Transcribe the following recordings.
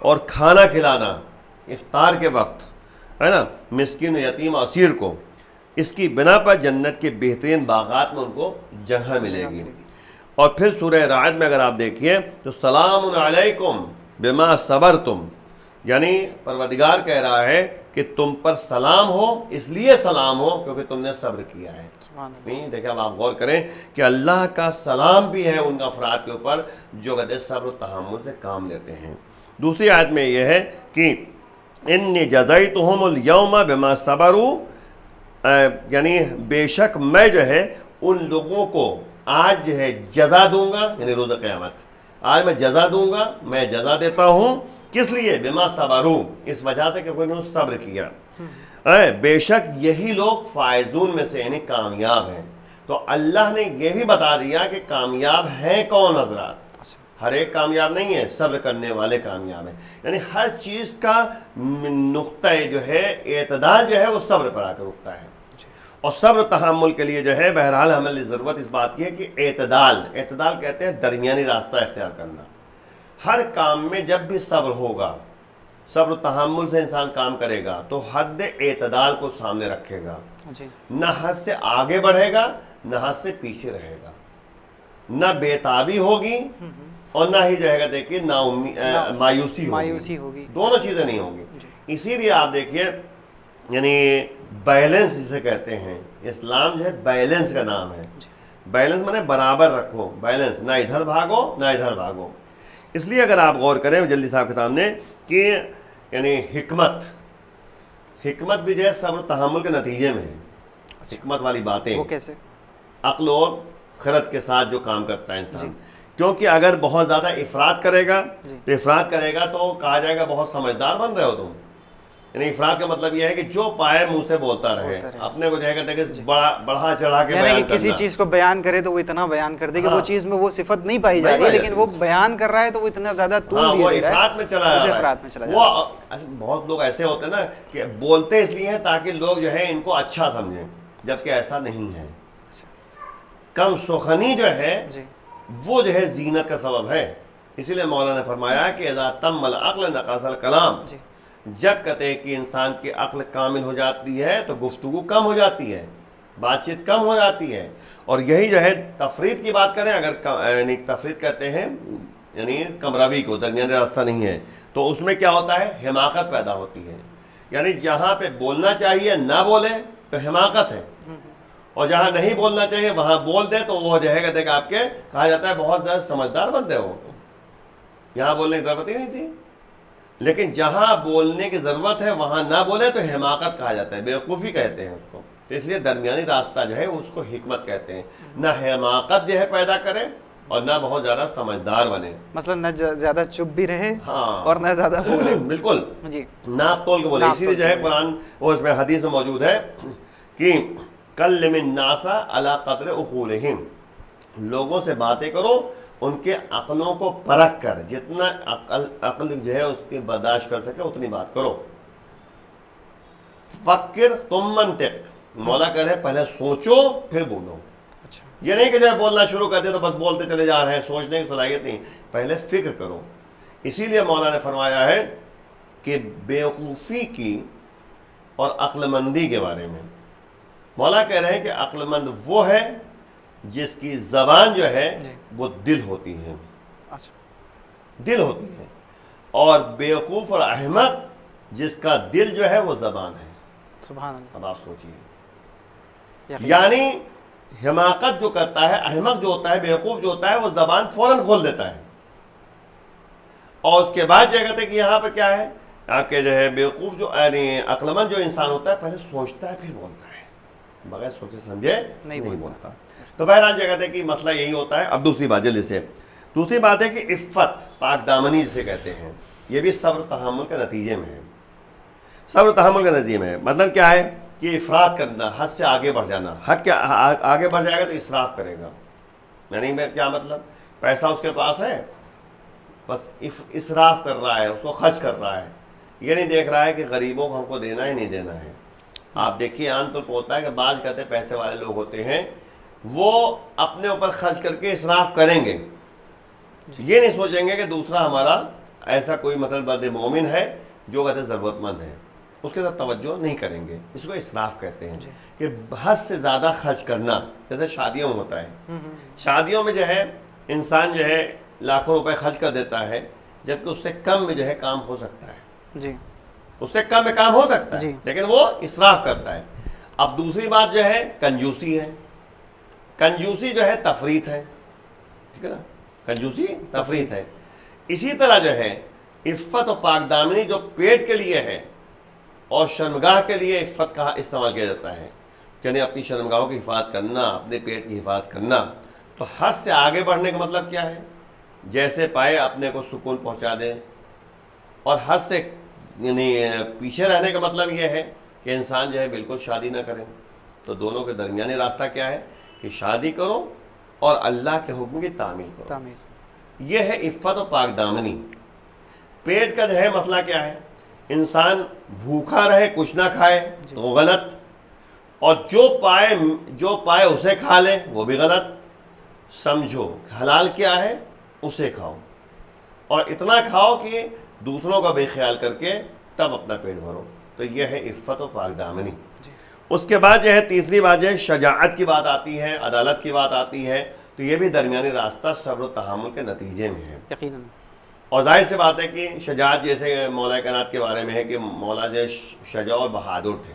اور کھانا کھلانا افطار کے وقت ہے نا مسکین یتیم اسیر کو، اس کی بنا پر جنت کے بہترین باغات میں ان کو جگہ ملے گی۔ اور پھر سورہ رعد میں اگر آپ دیکھیے تو سلام علیکم بما صبرتم، یعنی پروردگار کہہ رہا ہے کہ تم پر سلام ہو، اس لیے سلام ہو کیونکہ تم نے صبر کیا ہے۔ نہیں دیکھیں، اب آپ غور کریں کہ اللہ کا سلام بھی ہے ان افراد کے اوپر جو کہتے ہیں صبر و تحمل سے کام لیتے ہیں۔ دوسری آیت میں یہ ہے کہ انی جزیتہم الیوم بما صبروا، یعنی بے شک میں جو ہے ان لوگوں کو آج جو ہے جزا دوں گا، یعنی روز قیامت آج میں جزا دوں گا، میں جزا دیتا ہوں۔ کس لیے؟ بما صبروا، اس وجہ سے کہ انہوں نے صبر کیا۔ بے شک یہی لوگ فائزون میں سے یعنی کامیاب ہیں۔ تو اللہ نے یہ بھی بتا دیا کہ کامیاب ہیں کون حضرات، ہر ایک کامیاب نہیں ہے، صبر کرنے والے کامیاب ہیں۔ یعنی ہر چیز کا نقطہ جو ہے اعتدال جو ہے وہ صبر پر آ کر رکتا ہے، اور صبر و تحمل کے لیے جو ہے بہرحال ہمیں ضرورت اس بات کی ہے کہ اعتدال کہتے ہیں درمیانی راستہ اختیار کرنا۔ ہر کام میں جب بھی صبر ہوگا، صبر و تحمل سے انسان کام کرے گا تو حد اعتدال کو سامنے رکھے گا، نہ حد سے آگے بڑھے گا نہ حد سے پیچھے رہے گا، نہ بےتابی ہوگی اور نہ ہی جو ہے دیکھیے مایوسی ہوگی، دونوں چیزیں نہیں ہوں گی۔ اسی لیے آپ دیکھیے یعنی بیلنس جسے کہتے ہیں، اسلام جو ہے بیلنس کا نام ہے۔ بیلنس مانے برابر رکھو، بیلنس، نہ ادھر بھاگو نہ ادھر بھاگو۔ اس لیے اگر آپ غور کریں جلدی صاحب کے سامنے کہ یعنی حکمت بھی جو ہے صبر و تحمل کے نتیجے میں ہے۔ حکمت والی باتیں وہ کیسے؟ عقل اور خرد کے ساتھ جو کام کرتا ہے انسان، کیونکہ اگر بہت زیادہ افراط کرے گا تو کہا جائے گا بہت سمجھدار بن رہے ہو تم۔ یعنی افراد کا مطلب یہ ہے کہ جو پائے منہ سے بولتا رہے، اپنے کو جو ہے بڑھا چڑھا کے بیان کرنا، کسی چیز کو بیان کرے تو وہ اتنا بیان کر دے کہ وہ چیز میں وہ صفت نہیں پائی جا رہی ہے، لیکن وہ بیان کر رہا ہے تو وہ اتنا زیادہ وہ افراد میں چلا جا رہا ہے۔ وہ بہت لوگ ایسے ہوتے ہیں نا کہ بولتے اس لیے ہیں تاکہ لوگ جو ہے ان کو اچھا سمجھیں، جبکہ ایسا نہیں ہے۔ کم سخنی جو ہے وہ جو ہے زینت کا سبب ہے۔ اسی لیے مولانا نے فرمایا کہ اذا تم العقل نقص الکلام، جب کہتے ہیں کہ انسان کی عقل کامل ہو جاتی ہے تو گفتگو کم ہو جاتی ہے، بات چیت کم ہو جاتی ہے۔ اور یہی جو ہے تفرید کی بات کریں، اگر یعنی تفرید کہتے ہیں یعنی کمروی کو، درمیانی راستہ نہیں ہے، تو اس میں کیا ہوتا ہے؟ حماقت پیدا ہوتی ہے۔ یعنی جہاں پہ بولنا چاہیے نہ بولے تو حماقت ہے، اور جہاں نہیں بولنا چاہیے وہاں بول دے تو وہ جو ہے کہتے ہیں کہ آپ کے کہا جاتا ہے بہت زیادہ سمجھدار بندے ہو، یہاں بولنے کی ضرورت ہی نہیں تھی۔ لیکن جہاں بولنے کی ضرورت ہے وہاں نہ بولے تو حماقت کہا جاتا ہے، بیوقوفی کہتے ہیں اس کو۔ اس لیے درمیانی راستہ جو ہے اس کو حکمت کہتے ہیں، نہ حماقت جو ہے پیدا کرے اور نہ بہت زیادہ سمجھدار بنے، مطلب نہ زیادہ چپ بھی رہے اور نہ زیادہ بولے، بالکل ناپ تول کے بولے۔ اسی لیے جو ہے قرآن اور اس میں حدیث میں موجود ہے کہ کلم الناس علی قدر عقولہم، لوگوں سے باتیں کرو ان کے عقلوں کو پرکھ کر، جتنا عقل جو ہے اس کی برداشت کر سکے اتنی بات کرو۔ فکر تم منطق، مولا کہہ رہے پہلے سوچو پھر بولو۔ یہ نہیں کہ جو ہے بولنا شروع کر دے تو بس بولتے چلے جا رہے ہیں، سوچنے کی صلاحیت نہیں، پہلے فکر کرو۔ اسی لیے مولا نے فرمایا ہے کہ بیوقوفی کی اور عقل مندی کے بارے میں مولا کہہ رہے ہیں کہ عقل مند وہ ہے جس کی زبان جو ہے وہ دل ہوتی ہے، دل ہوتی ہے، اور بیوقوف اور احمق جس کا دل جو ہے وہ زبان ہے۔ سبحان اللہ۔ اب آپ سوچیے، یعنی حماقت جو کرتا ہے، احمق جو ہوتا ہے، بیوقوف جو ہوتا ہے، وہ زبان فوراً کھول دیتا ہے، اور اس کے بعد جو کہتے ہیں کہ یہاں پہ کیا ہے آپ کے جو ہے بیوقوف جو یعنی عقل مند جو انسان ہوتا ہے پہلے سوچتا ہے پھر بولتا ہے، بغیر سوچے سمجھے نہیں بولتا۔ تو بہرحال جو کہتے ہیں کہ مسئلہ یہی ہوتا ہے۔ اب دوسری بات جلدی سے، دوسری بات ہے کہ عفت، پاک دامنی جسے کہتے ہیں، یہ بھی صبر تحمل کے نتیجے میں ہے۔ صبر تحمل کے نتیجے میں مطلب کیا ہے کہ افراط کرنا، حد سے آگے بڑھ جانا۔ حد کیا آگے بڑھ جائے گا تو اسراف کرے گا، یعنی کیا مطلب پیسہ اس کے پاس ہے بس اسراف کر رہا ہے، اس کو خرچ کر رہا ہے، یہ نہیں دیکھ رہا ہے کہ غریبوں کو ہم کو دینا ہی نہیں دینا ہے۔ آپ دیکھیے عام طور پہ ہوتا ہے کہ بعض کہتے ہیں پیسے والے لوگ ہوتے ہیں وہ اپنے اوپر خرچ کر کے اسراف کریں گے، یہ نہیں سوچیں گے کہ دوسرا ہمارا ایسا کوئی مطلب بد مومن ہے جو کہتے ضرورت مند ہے، اس کے ساتھ توجہ نہیں کریں گے، اس کو اسراف کہتے ہیں کہ حد سے زیادہ خرچ کرنا، جیسے شادیوں میں ہوتا ہے، شادیوں میں جو ہے انسان جو ہے لاکھوں روپے خرچ کر دیتا ہے، جبکہ اس سے کم میں جو ہے کام ہو سکتا ہے، جی اس سے کم میں کام ہو سکتا ہے، لیکن وہ اسراف کرتا ہے۔ اب دوسری بات جو ہے کنجوسی ہے، کنجوسی جو ہے تفریط ہے، ٹھیک ہے نا، کنجوسی تفریط ہے۔ اسی طرح جو ہے عفت و پاک دامنی جو پیٹ کے لیے ہے اور شرمگاہ کے لیے عفت کا استعمال کیا جاتا ہے، یعنی اپنی شرمگاہوں کی حفاظت کرنا، اپنے پیٹ کی حفاظت کرنا، تو حد سے آگے بڑھنے کا مطلب کیا ہے؟ جیسے پائے اپنے کو سکون پہنچا دے، اور حد سے یعنی پیچھے رہنے کا مطلب یہ ہے کہ انسان جو ہے بالکل شادی نہ کرے۔ تو دونوں کے درمیانی راستہ کیا ہے کہ شادی کرو اور اللہ کے حکم کی تعمیل کرو، یہ ہے عفت و پاک دامنی۔ پیٹ کا جو ہے مسئلہ کیا ہے؟ انسان بھوکا رہے کچھ نہ کھائے تو وہ غلط، اور جو پائے اسے کھا لے وہ بھی غلط۔ سمجھو حلال کیا ہے اسے کھاؤ، اور اتنا کھاؤ کہ دوسروں کا بے خیال کر کے تب اپنا پیٹ بھرو، تو یہ ہے عفت و پاک دامنی۔ اس کے بعد جو ہے تیسری بات جو ہے شجاعت کی بات آتی ہے، عدالت کی بات آتی ہے، تو یہ بھی درمیانی راستہ صبر و تحمل کے نتیجے میں ہے یقیناً۔ اور ظاہر سی بات ہے کہ شجاعت جیسے مولا کائنات کے بارے میں ہے کہ مولا جو شجاع اور بہادر تھے،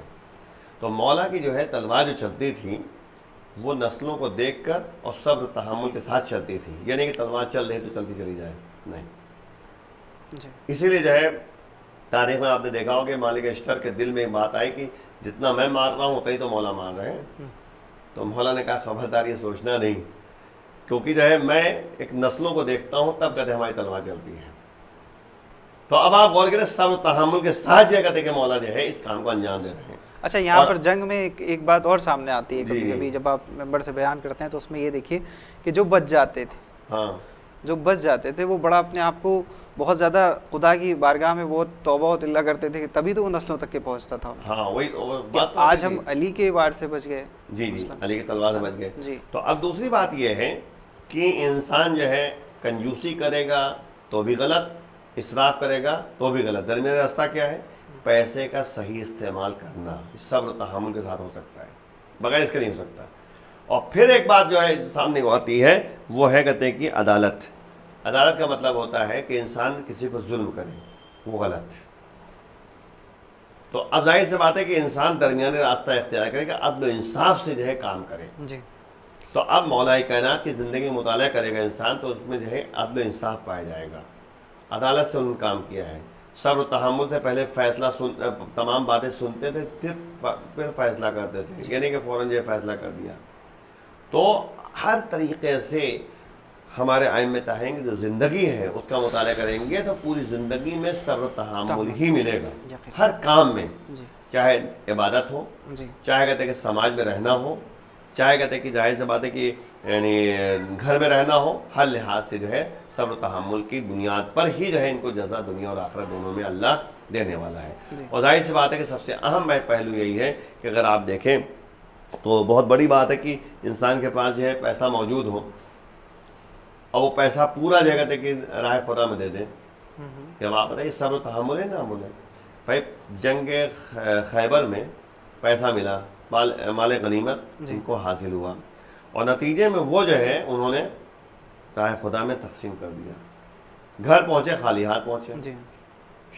تو مولا کی جو ہے تلوار جو چلتی تھی وہ نسلوں کو دیکھ کر اور صبر و تحمل کے ساتھ چلتی تھی، یعنی کہ تلوار چل رہی تو چلتی چلی جائے، نہیں۔ اسی لیے جو ہے تاریخ میں آپ نے دیکھا ہو کہ مالک اشتر کے دل میں ایک بات آئی کہ جتنا میں مار رہا ہوں اتنا ہی تو مولا مار رہے ہیں، تو مولا نے کہا خبردار یہ سوچنا نہیں، کیونکہ جو ہے میں ایک نسلوں کو دیکھتا ہوں تب کہتے ہماری تلوار چلتی ہے۔ تو اب آپ غور کریں صبر تحمل کے ساتھ جو کہتے کہ مولا جو ہے اس کام کو انجام دے رہے ہیں۔ اچھا، یہاں پر جنگ میں ایک بات اور سامنے آتی ہے کبھی کبھی جب آپ ممبر سے بیان کرتے ہیں، تو اس میں یہ دیکھیے کہ جو بچ جاتے تھے، ہاں جو بچ جاتے تھے وہ بڑا اپنے آپ کو بہت زیادہ خدا کی بارگاہ میں بہت توبہ و توبہ کرتے تھے، تبھی تو وہ نسلوں تک کے پہنچتا تھا۔ ہاں وہی بات، آج ہم علی کے وار سے بچ گئے، جی جی علی کی تلوار سے بچ گئے۔ تو اب دوسری بات یہ ہے کہ انسان جو ہے کنجوسی کرے گا تو بھی غلط، اسراف کرے گا تو بھی غلط، درمیانی راستہ کیا ہے؟ پیسے کا صحیح استعمال کرنا، صبر و تحمل کے ساتھ ہو سکتا ہے، بغیر اس کے نہیں ہو سکتا۔ اور پھر ایک بات جو ہے سامنے آتی ہے وہ ہے کہتے ہیں کہ عدالت۔ عدالت کا مطلب ہوتا ہے کہ انسان کسی کو ظلم کرے، وہ غلط۔ تو اب ظاہر سی بات ہے کہ انسان درمیانی راستہ اختیار کرے گا، عدل و انصاف سے جو ہے کام کرے۔ تو اب مولا کائنات کی زندگی مطالعہ کرے گا انسان تو اس میں جو ہے عدل و انصاف پایا جائے گا، عدالت سے انہوں نے کام کیا ہے، صبر و تحمل سے پہلے فیصلہ تمام باتیں سنتے تھے پھر فیصلہ کرتے تھے، یعنی کہ فوراً جو فیصلہ کر دیا۔ تو ہر طریقے سے ہمارے ائمہ چاہیں گے جو زندگی ہے اس کا مطالعہ کریں گے تو پوری زندگی میں صبر و تحمل ہی ملے گا، ہر کام میں، چاہے عبادت ہو، چاہے کہتے کہ سماج میں رہنا ہو، چاہے کہتے کہ ظاہر سی بات ہے کہ یعنی گھر میں رہنا ہو، ہر لحاظ سے جو ہے صبر و تحمل کی بنیاد پر ہی جو ہے ان کو جزا دنیا اور آخرت دونوں میں اللہ دینے والا ہے۔ اور ظاہر سی بات ہے کہ سب سے اہم پہلو یہی ہے کہ اگر آپ دیکھیں تو بہت بڑی بات ہے کہ انسان کے پاس جو ہے پیسہ موجود ہو اور وہ پیسہ پورا جو ہے کہتے کہ راہ خدا میں دے دیں، کہ آپ بتائیے صبر و تحمل ہے نا بولے بھائی۔ جنگ خیبر میں پیسہ ملا، مال غنیمت ان کو حاصل ہوا، اور نتیجے میں وہ جو ہے انہوں نے راہ خدا میں تقسیم کر دیا۔ گھر پہنچے خالی ہاتھ پہنچے،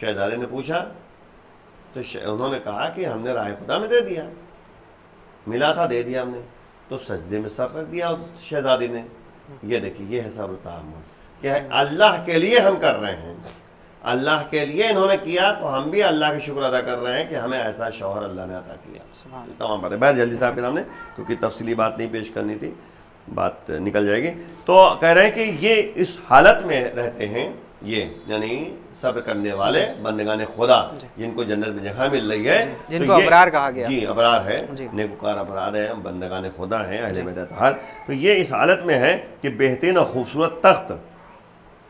شہزادے نے پوچھا تو انہوں نے کہا کہ ہم نے راہ خدا میں دے دیا، ملا تھا دے دیا ہم نے، تو سجدے میں سر رکھ دیا شہزادی نے۔ یہ دیکھیے یہ ہے صبر و تحمل، کہ اللہ کے لیے ہم کر رہے ہیں، اللہ کے لیے انہوں نے کیا تو ہم بھی اللہ کا شکر ادا کر رہے ہیں کہ ہمیں ایسا شوہر اللہ نے عطا کیا۔ تمام باتیں بہر جلدی صاحب کے سامنے کیونکہ تفصیلی بات نہیں پیش کرنی تھی، بات نکل جائے گی۔ تو کہہ رہے ہیں کہ یہ اس حالت میں رہتے ہیں، یہ یعنی صبر کرنے والے بندگان خدا جن کو جنت میں جگہ مل رہی ہے، جن کو ابرار کہا گیا، جی ابرار ہے، نیکوکار ابرار ہے، بندگان خدا ہیں، اہل بیت اطہار۔ تو یہ اس حالت میں ہے کہ بہترین اور خوبصورت تخت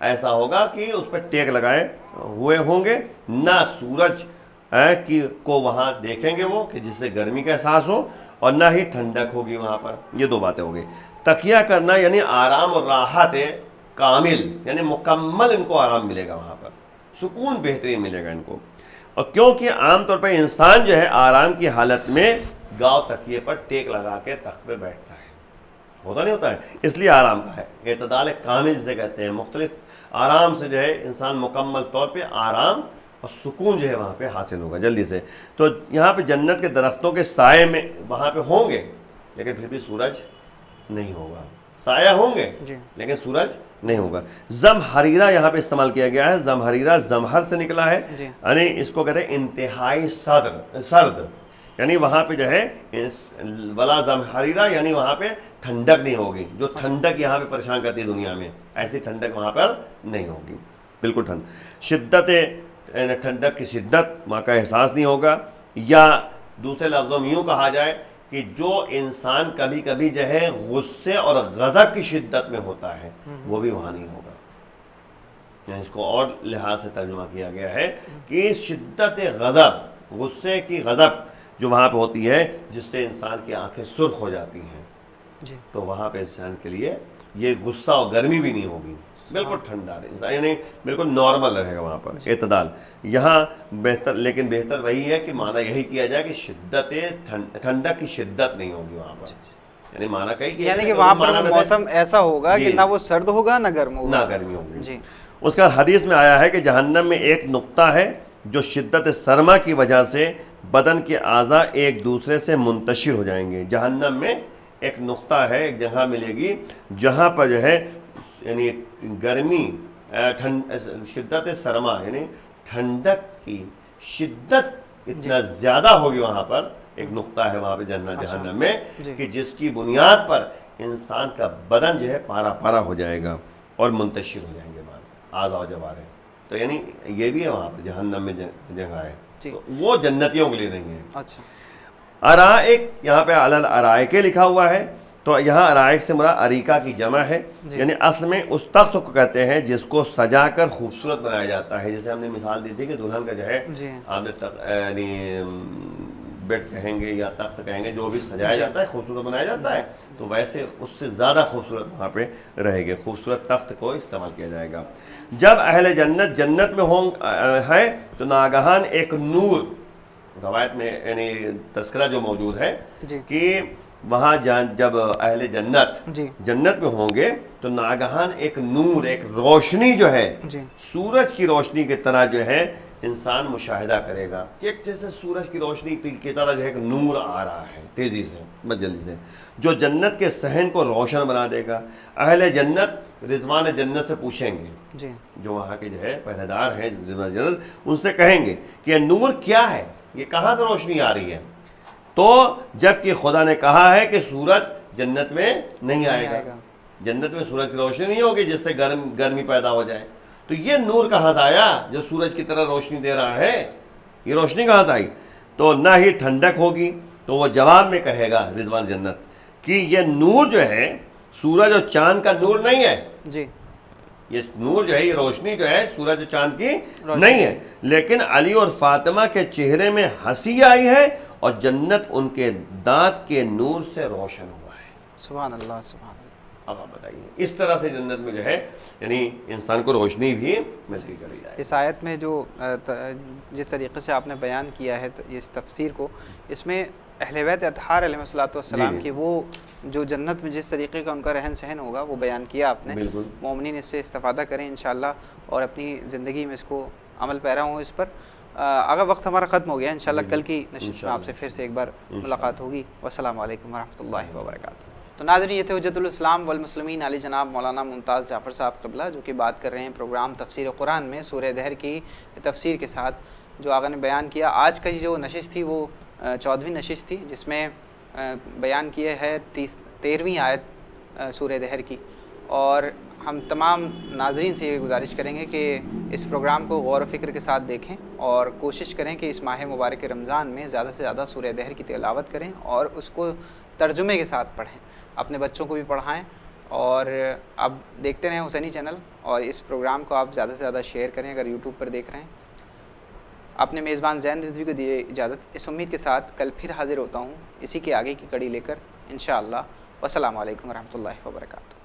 ایسا ہوگا کہ اس پہ ٹیک لگائے ہوئے ہوں گے، نہ سورج کو وہاں دیکھیں گے وہ کہ جس سے گرمی کا احساس ہو، اور نہ ہی ٹھنڈک ہوگی وہاں پر۔ یہ دو باتیں ہو گئی۔ تکیہ کرنا یعنی آرام اور راحت کامل، یعنی مکمل ان کو آرام ملے گا وہاں پر، سکون بہترین ملے گا ان کو. اور کیونکہ عام طور پر انسان جو ہے آرام کی حالت میں گاؤ تکیے پر ٹیک لگا کے تخت پہ بیٹھتا ہے, ہوتا نہیں ہوتا ہے, اس لیے آرام کا ہے. اعتدال کامل جسے کہتے ہیں, مختلف آرام سے جو ہے انسان مکمل طور پہ آرام اور سکون جو ہے وہاں پہ حاصل ہوگا جلدی سے. تو یہاں پہ جنت کے درختوں کے سائے میں وہاں پہ ہوں گے, لیکن پھر بھی سورج نہیں ہوگا. سایہ ہوں گے لیکن سورج نہیں ہوگا. زمہریرہ یہاں پہ استعمال کیا گیا ہے. زمہریرہ زمہر سے نکلا ہے, یعنی اس کو کہتے ہیں انتہائی سرد, یعنی وہاں پہ جو ہے ولا زمہریرہ, یعنی وہاں پہ ٹھنڈک نہیں ہوگی. جو ٹھنڈک یہاں پہ پریشان کرتی ہے دنیا میں, ایسی ٹھنڈک وہاں پر نہیں ہوگی, بالکل ٹھنڈ. شدت ٹھنڈک کی شدت وہاں کا احساس نہیں ہوگا. یا دوسرے لفظوں میں یوں کہا جائے کہ جو انسان کبھی کبھی جو ہے غصے اور غضب کی شدت میں ہوتا ہے وہ بھی وہاں نہیں ہوگا. یعنی اس کو اور لحاظ سے ترجمہ کیا گیا ہے کہ شدت غضب, غصے کی غضب جو وہاں پہ ہوتی ہے جس سے انسان کی آنکھیں سرخ ہو جاتی ہیں, تو وہاں پہ انسان کے لیے یہ غصہ اور گرمی بھی نہیں ہوگی, بالکل ٹھنڈا رہے, یعنی بالکل نارمل رہے گا وہاں پر اعتدال. یہاں بہتر, لیکن بہتر وہی ہے کہ معنی یہی کیا جائے کہ شدت ٹھنڈک کی شدت نہیں ہوگی وہاں پر. یعنی معنی کہیں یعنی کہ وہاں پر موسم ایسا ہوگا کہ نہ وہ سرد ہوگا نہ گرم ہوگا, نہ گرمی ہوگی. اس کا حدیث میں آیا ہے کہ جہنم میں ایک نقطہ ہے جو شدت سرما کی وجہ سے بدن کے اعضاء ایک دوسرے سے منتشر ہو جائیں گے. جہنم میں ایک نقطہ ہے, ایک جگہ ملے گی جہاں پر جو ہے یعنی گرمی, شدت سرما یعنی ٹھنڈک کی شدت اتنا زیادہ ہوگی وہاں پر. ایک نقطہ ہے وہاں پہ جہنم میں کہ جس کی بنیاد پر انسان کا بدن جو ہے پارا پارا ہو جائے گا اور منتشر ہو جائیں گے اعضاء جب آ رہے ہیں. تو یعنی یہ بھی ہے وہاں پہ جہنم میں جگہ ہے, تو وہ جنتیوں کے لیے نہیں ہے. اچھا. ارائک, یہاں پہ علل ارائک لکھا ہوا ہے, تو یہاں ارائک سے مراد اریکہ کی جمع ہے. یعنی اصل میں اس تخت کو کہتے ہیں جس کو سجا کر خوبصورت بنایا جاتا ہے. جیسے ہم نے مثال دی تھی کہ دلہن کا جو ہے آپ نے یعنی بیڈ کہیں گے یا تخت کہیں گے, جو بھی سجایا جاتا ہے خوبصورت بنایا جاتا ہے, تو ویسے اس سے زیادہ خوبصورت وہاں پہ رہے گے. خوبصورت تخت کو استعمال کیا جائے گا. جب اہل جنت جنت میں ہے تو ناگہان ایک نور, روایت میں یعنی تذکرہ جو موجود ہے کہ وہاں جب اہل جنت جنت میں ہوں گے تو ناگہان ایک نور, ایک روشنی جو ہے سورج کی روشنی کی طرح جو ہے انسان مشاہدہ کرے گا کہ ایک جیسے سورج کی روشنی کی طرح جو ہے ایک نور آ رہا ہے تیزی سے, بس جلدی سے, جو جنت کے صحن کو روشن بنا دے گا. اہل جنت رضوان جنت سے پوچھیں گے, جو وہاں کے جو ہے پہرے دار ہیں رضوان جنت, ان سے کہیں گے کہ یہ نور کیا ہے, یہ کہاں سے روشنی آ رہی ہے. تو جب کہ خدا نے کہا ہے کہ سورج جنت میں نہیں آئے گا, جنت میں سورج کی روشنی نہیں ہوگی جس سے گرمی پیدا ہو جائے, تو یہ نور کہاں سے آیا جو سورج کی طرح روشنی دے رہا ہے, یہ روشنی کہاں سے آئی. تو نہ ہی ٹھنڈک ہوگی. تو وہ جواب میں کہے گا رضوان جنت کہ یہ نور جو ہے سورج اور چاند کا نور نہیں ہے, یہ نور جو ہے, یہ روشنی جو ہے سورج اور چاند کی نہیں ہے, لیکن علی اور فاطمہ کے چہرے میں ہنسی آئی ہے اور جنت ان کے دانت کے نور سے روشن ہوا ہے. سبحان اللہ, سبحان اللہ. اب آپ بتائیے, اس طرح سے جنت میں جو ہے یعنی انسان کو روشنی بھی ملتی چلی جائے. اس آیت میں جو جس طریقے سے آپ نے بیان کیا ہے اس تفسیر کو, اس میں اہل بیت اطہار علیہ الصلوۃ والسلام کی وہ جو جنت میں جس طریقے کا ان کا رہن سہن ہوگا وہ بیان کیا آپ نے. مومنین اس سے استفادہ کریں انشاءاللہ اور اپنی زندگی میں اس کو عمل پیرا ہوں اس پر. اگر وقت ہمارا ختم ہو گیا, انشاءاللہ کل کی نشست میں آپ سے پھر سے ایک بار ملاقات ہوگی. والسلام علیکم ورحمۃ اللہ وبرکاتہ. تو ناظرین, یہ تھے حجت الاسلام والمسلمین علی جناب مولانا ممتاز جعفر صاحب قبلہ, جو کہ بات کر رہے ہیں پروگرام تفسیر قرآن میں سورہ دہر کی تفسیر کے ساتھ جو آقا نے بیان کیا. آج کا جو نشست تھی وہ 14ویں نشست تھی, جس میں بیان کیے ہے 13ویں آیت سورہ دہر کی. اور ہم تمام ناظرین سے یہ گزارش کریں گے کہ اس پروگرام کو غور و فکر کے ساتھ دیکھیں اور کوشش کریں کہ اس ماہ مبارک رمضان میں زیادہ سے زیادہ سورہ دہر کی تلاوت کریں اور اس کو ترجمے کے ساتھ پڑھیں, اپنے بچوں کو بھی پڑھائیں. اور اب دیکھتے رہیں حسینی چینل, اور اس پروگرام کو آپ زیادہ سے زیادہ شیئر کریں اگر یوٹیوب پر دیکھ رہے ہیں. اپنے میزبان زین رضوی کو دیے اجازت, اس امید کے ساتھ کل پھر حاضر ہوتا ہوں اسی کے آگے کی کڑی لے کر انشاءاللہ. والسلام علیکم ورحمۃ اللہ وبرکاتہ.